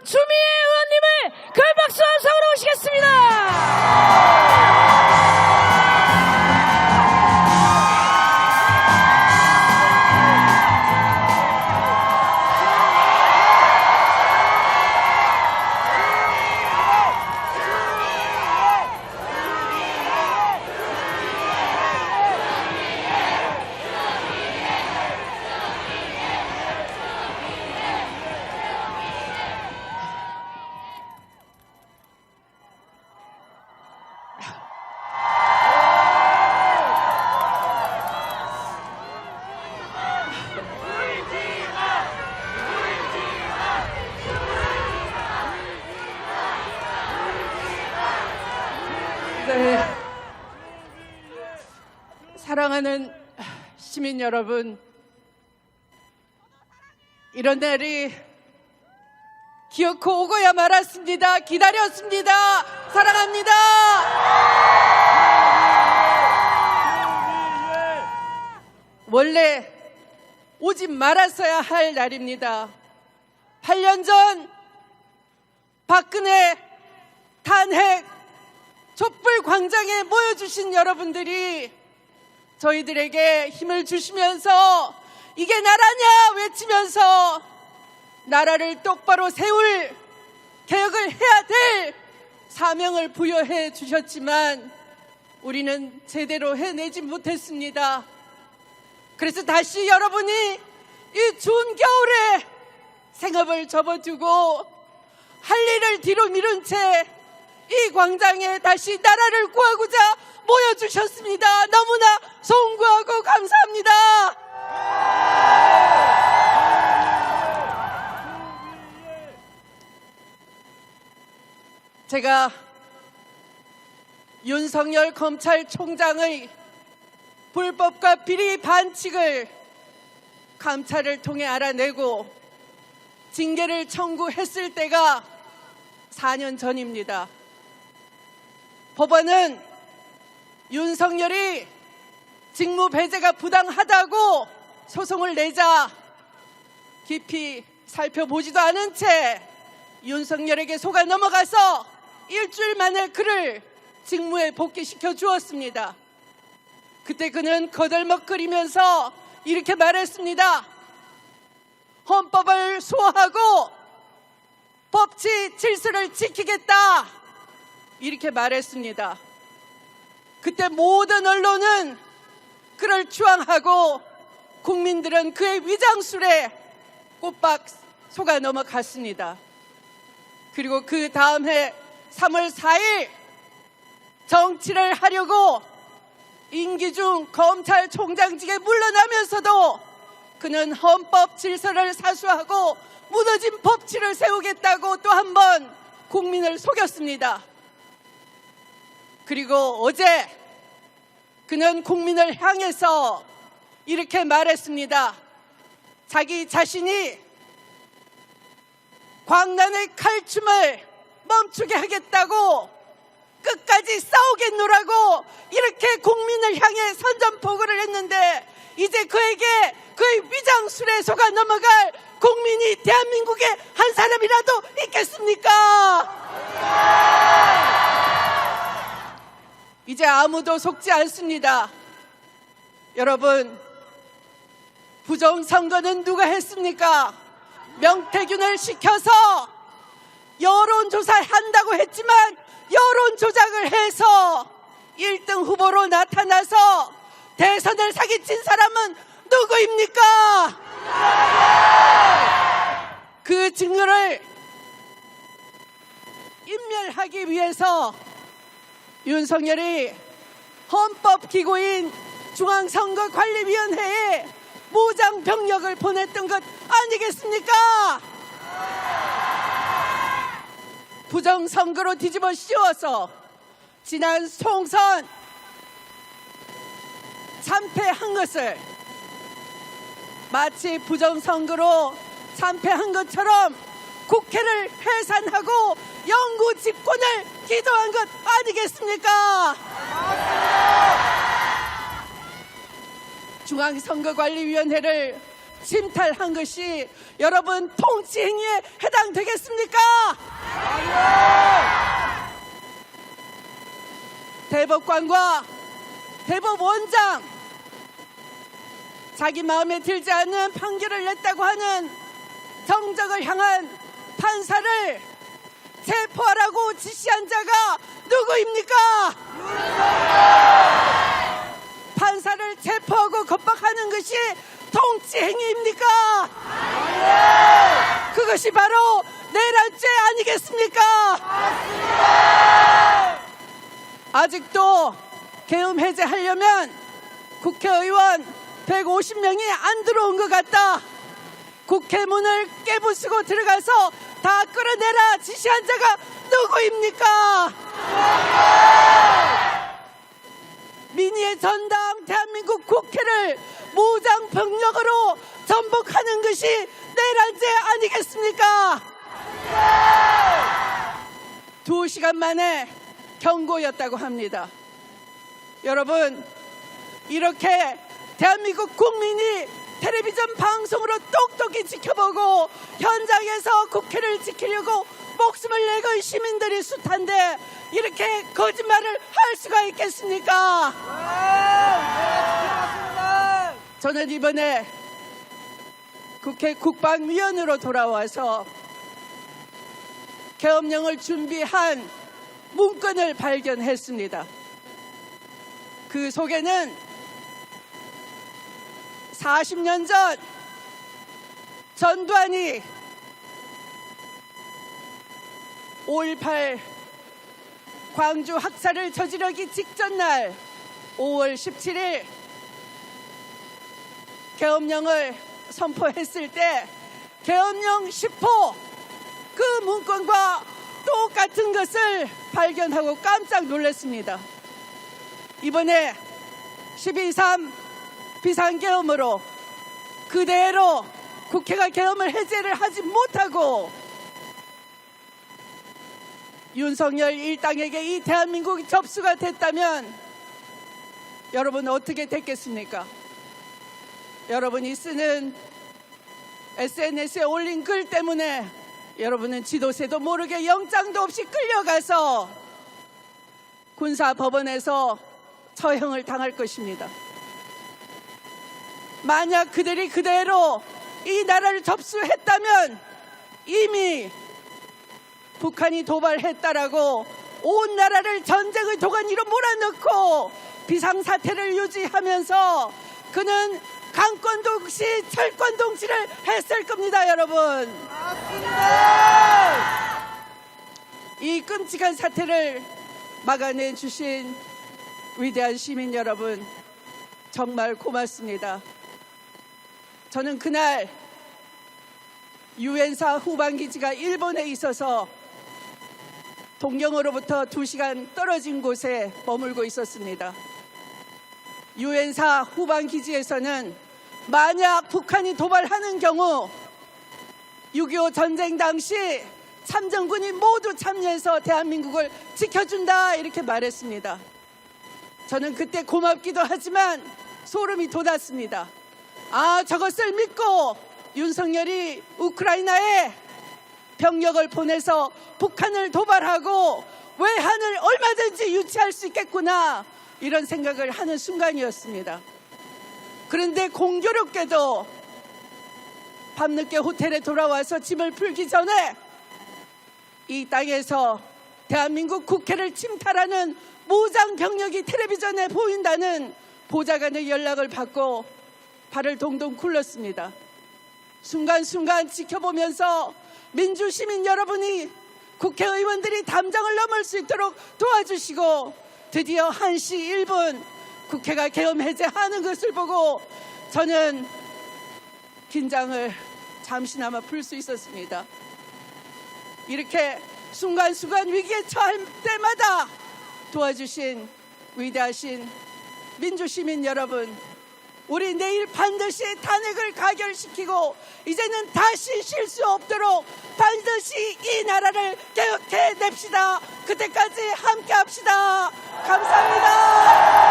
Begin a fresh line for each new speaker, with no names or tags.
추미애 의원님을 큰 박수와 함성으로 모시겠습니다. 네, 사랑하는 시민 여러분, 이런 날이 기어코 오고야 말았습니다. 기다렸습니다. 사랑합니다. 원래 오지 말았어야 할 날입니다. 8년 전 박근혜 탄핵 촛불 광장에 모여주신 여러분들이 저희들에게 힘을 주시면서 이게 나라냐 외치면서 나라를 똑바로 세울 개혁을 해야 될 사명을 부여해 주셨지만 우리는 제대로 해내지 못했습니다. 그래서 다시 여러분이 이 추운 겨울에 생업을 접어두고 할 일을 뒤로 미룬 채 이 광장에 다시 나라를 구하고자 모여주셨습니다. 너무나 송구하고 감사합니다. 제가 윤석열 검찰총장의 불법과 비리 반칙을 감찰을 통해 알아내고 징계를 청구했을 때가 4년 전입니다. 법원은 윤석열이 직무 배제가 부당하다고 소송을 내자 깊이 살펴보지도 않은 채 윤석열에게 속아 넘어가서 일주일 만에 그를 직무에 복귀시켜 주었습니다. 그때 그는 거들먹거리면서 이렇게 말했습니다. 헌법을 수호하고 법치 질서를 지키겠다. 이렇게 말했습니다. 그때 모든 언론은 그를 추앙하고 국민들은 그의 위장술에 꼬박 속아 넘어갔습니다. 그리고 그 다음 해 3월 4일 정치를 하려고 임기 중 검찰총장직에 물러나면서도 그는 헌법 질서를 사수하고 무너진 법치를 세우겠다고 또 한 번 국민을 속였습니다. 그리고 어제 그는 국민을 향해서 이렇게 말했습니다. 자기 자신이 광란의 칼춤을 멈추게 하겠다고 끝까지 싸우겠노라고 이렇게 국민을 향해 선전포고를 했는데 이제 그에게 그의 위장술에 속아 넘어갈 국민이 대한민국에 한 사람이라도 있겠습니까? 이제 아무도 속지 않습니다. 여러분, 부정선거는 누가 했습니까? 명태균을 시켜서 여론조사 한다고 했지만 여론조작을 해서 1등 후보로 나타나서 대선을 사기친 사람은 누구입니까? 그 증거를 인멸하기 위해서 윤석열이 헌법기구인 중앙선거관리위원회에 모장병력을 보냈던 것 아니겠습니까? 부정선거로 뒤집어 씌워서 지난 총선 참패한 것을 마치 부정선거로 참패한 것처럼 국회를 해산하고 영구 집권을 기도한 것 아니겠습니까? 중앙선거관리위원회를 침탈한 것이 여러분 통치행위에 해당됩니까? 하면 되겠습니까? 대법관과 대법원장, 자기 마음에 들지 않는 판결을 냈다고 하는 정적을 향한 판사를 체포하라고 지시한 자가 누구입니까? 판사를 체포하고 겁박하는 것이 통치 행위입니까? 그것이 바로 내란죄 아니겠습니까? 아직도 계엄 해제하려면 국회의원 150명이 안 들어온 것 같다. 국회 문을 깨부수고 들어가서 다 끌어내라 지시한 자가 누구입니까? 민의의 전당 대한민국 국회를 무장병력으로 전복하는 것이 내란죄 아니겠습니까? 2시간 만에 경고였다고 합니다. 여러분, 이렇게 대한민국 국민이 텔레비전 방송으로 똑똑히 지켜보고 현장에서 국회를 지키려고 목숨을 내건 시민들이 숱한데 이렇게 거짓말을 할 수가 있겠습니까? 저는 이번에 국회 국방위원으로 돌아와서 계엄령을 준비한 문건을 발견했습니다. 그 속에는 40년 전 전두환이 5.18 광주 학살을 저지르기 직전 날 5월 17일 계엄령을 선포했을 때 계엄령 10호 그 문건과 똑같은 것을 발견하고 깜짝 놀랐습니다. 이번에 12.3 비상계엄으로 그대로 국회가 계엄을 해제를 하지 못하고 윤석열 일당에게 이 대한민국이 접수가 됐다면 여러분 어떻게 됐겠습니까? 여러분이 쓰는 SNS에 올린 글 때문에 여러분은 지도새도 모르게 영장도 없이 끌려가서 군사법원에서 처형을 당할 것입니다. 만약 그들이 그대로 이 나라를 접수했다면 이미 북한이 도발했다라고 온 나라를 전쟁의 도가니로 몰아넣고 비상사태를 유지하면서 그는 강권동시 철권동시를 했을 겁니다. 여러분, 맞습니다. 이 끔찍한 사태를 막아내 주신 위대한 시민 여러분, 정말 고맙습니다. 저는 그날 유엔사 후방기지가 일본에 있어서 동경으로부터 2시간 떨어진 곳에 머물고 있었습니다. 유엔사 후방기지에서는 만약 북한이 도발하는 경우 6.25 전쟁 당시 참전군이 모두 참여해서 대한민국을 지켜준다 이렇게 말했습니다. 저는 그때 고맙기도 하지만 소름이 돋았습니다. 아, 저것을 믿고 윤석열이 우크라이나에 병력을 보내서 북한을 도발하고 외환을 얼마든지 유치할 수 있겠구나 이런 생각을 하는 순간이었습니다. 그런데 공교롭게도 밤늦게 호텔에 돌아와서 짐을 풀기 전에 이 땅에서 대한민국 국회를 침탈하는 무장 병력이 텔레비전에 보인다는 보좌관의 연락을 받고 발을 동동 굴렀습니다. 순간순간 지켜보면서 민주시민 여러분이 국회의원들이 담장을 넘을 수 있도록 도와주시고 드디어 1시 1분 국회가 계엄 해제하는 것을 보고 저는 긴장을 잠시나마 풀 수 있었습니다. 이렇게 순간순간 위기에 처할 때마다 도와주신 위대하신 민주시민 여러분, 우리 내일 반드시 탄핵을 가결시키고 이제는 다시 실수 없도록 반드시 이 나라를 개혁해냅시다. 그때까지 함께 합시다. 감사합니다.